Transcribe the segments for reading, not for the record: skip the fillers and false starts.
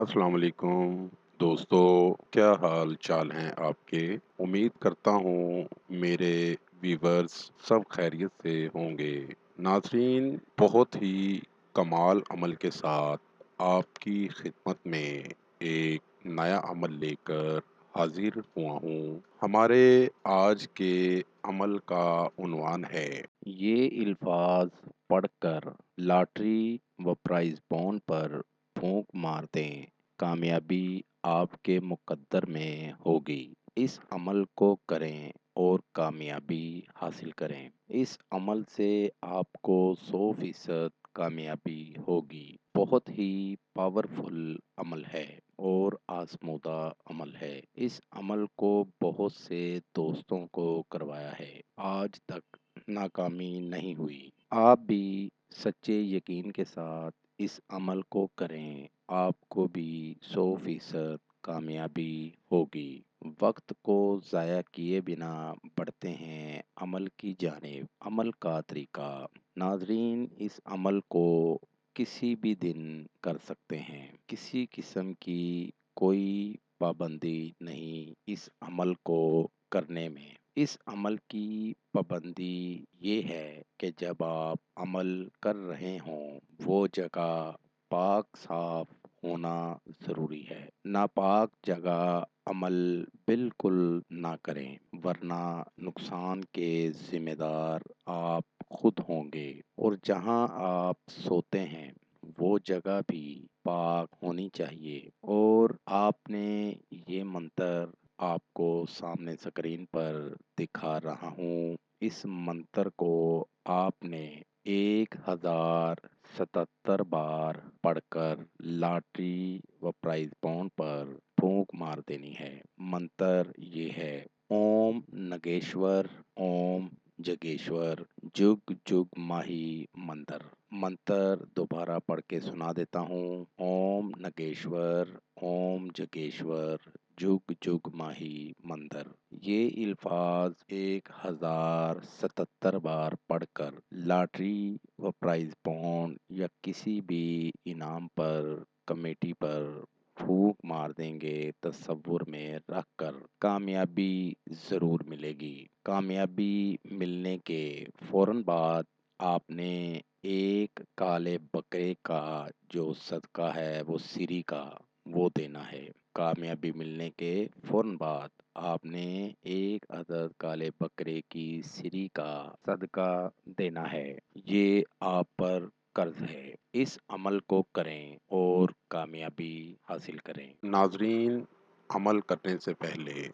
अस्सलाम वालेकुम दोस्तों, क्या हाल चाल हैं आपके। उम्मीद करता हूँ मेरे व्यूवर्स सब खैरियत से होंगे। नाज़रीन, बहुत ही कमाल अमल के साथ आपकी खिदमत में एक नया अमल लेकर हाजिर हुआ हूँ। हमारे आज के अमल का उन्वान है, ये अल्फाज पढ़कर लॉटरी व प्राइज बॉन्ड पर फूंक मार दें, कामयाबी आपके मुकद्दर में होगी। इस अमल को करें और कामयाबी हासिल करें। इस अमल से आपको 100% कामयाबी होगी। बहुत ही पावरफुल अमल है और आजमूदा अमल है। इस अमल को बहुत से दोस्तों को करवाया है, आज तक नाकामी नहीं हुई। आप भी सच्चे यकीन के साथ इस अमल को करें, आपको भी 100% कामयाबी होगी। वक्त को ज़ाया किए बिना बढ़ते हैं अमल की जानिब। अमल का तरीका। नाजरीन, इस अमल को किसी भी दिन कर सकते हैं। किसी किस्म की कोई पाबंदी नहीं इस अमल को करने में। इस अमल की पाबंदी ये है कि जब आप अमल कर रहे हों, वो जगह पाक साफ होना ज़रूरी है। नापाक जगह अमल बिल्कुल ना करें, वरना नुकसान के ज़िम्मेदार आप खुद होंगे। और जहां आप सोते हैं, वो जगह भी पाक होनी चाहिए। और आपने ये मंत्र आपको सामने स्क्रीन पर दिखा रहा हूँ, इस मंत्र को आपने 1077 बार पढ़कर लॉटरी व प्राइज बॉन्ड पर फूंक मार देनी है। मंत्र ये है, ओम नगेश्वर, ओम जगेश्वर, जुग जुग माही मंत्र। मंत्र दोबारा पढ़ के सुना देता हूँ। ओम नगेश्वर, ओम जगेश्वर, जुग जुग माही मंत्र। ये अल्फाज 1077 बार पढ़कर लॉटरी व प्राइज बॉन्ड या किसी भी इनाम पर, कमेटी पर फूंक मार देंगे, तसव्वुर में रख कर कामयाबी ज़रूर मिलेगी। कामयाबी मिलने के फ़ौरन बाद आपने एक काले बकरे का जो सदका है, वो सिरी का, वो देना है। कामयाबी मिलने के फ़ौरन बाद आपने एक अदद काले बकरे की सिरी का सदका देना है। ये आप पर कर्ज है। इस अमल को करें और कामयाबी हासिल करें। नाजरीन, अमल करने से पहले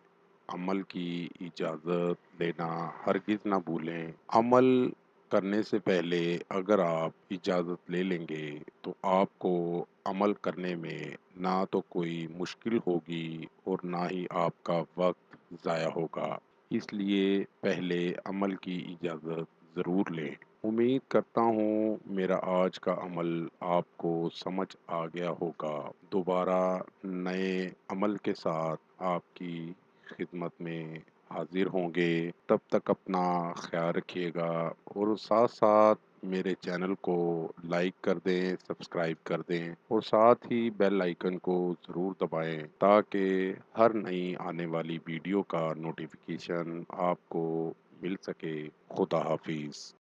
अमल की इजाज़त लेना हरगिज़ ना भूलें। अमल करने से पहले अगर आप इजाज़त ले लेंगे तो आपको अमल करने में ना तो कोई मुश्किल होगी और ना ही आपका वक्त ज़ाया होगा। इसलिए पहले अमल की इजाज़त ज़रूर लें। उम्मीद करता हूँ मेरा आज का अमल आपको समझ आ गया होगा। दोबारा नए अमल के साथ आपकी खिदमत में हाजिर होंगे। तब तक अपना ख्याल रखिएगा और साथ साथ मेरे चैनल को लाइक कर दें, सब्सक्राइब कर दें और साथ ही बेल आइकन को ज़रूर दबाएं ताकि हर नई आने वाली वीडियो का नोटिफिकेशन आपको मिल सके। खुदा हाफिज़।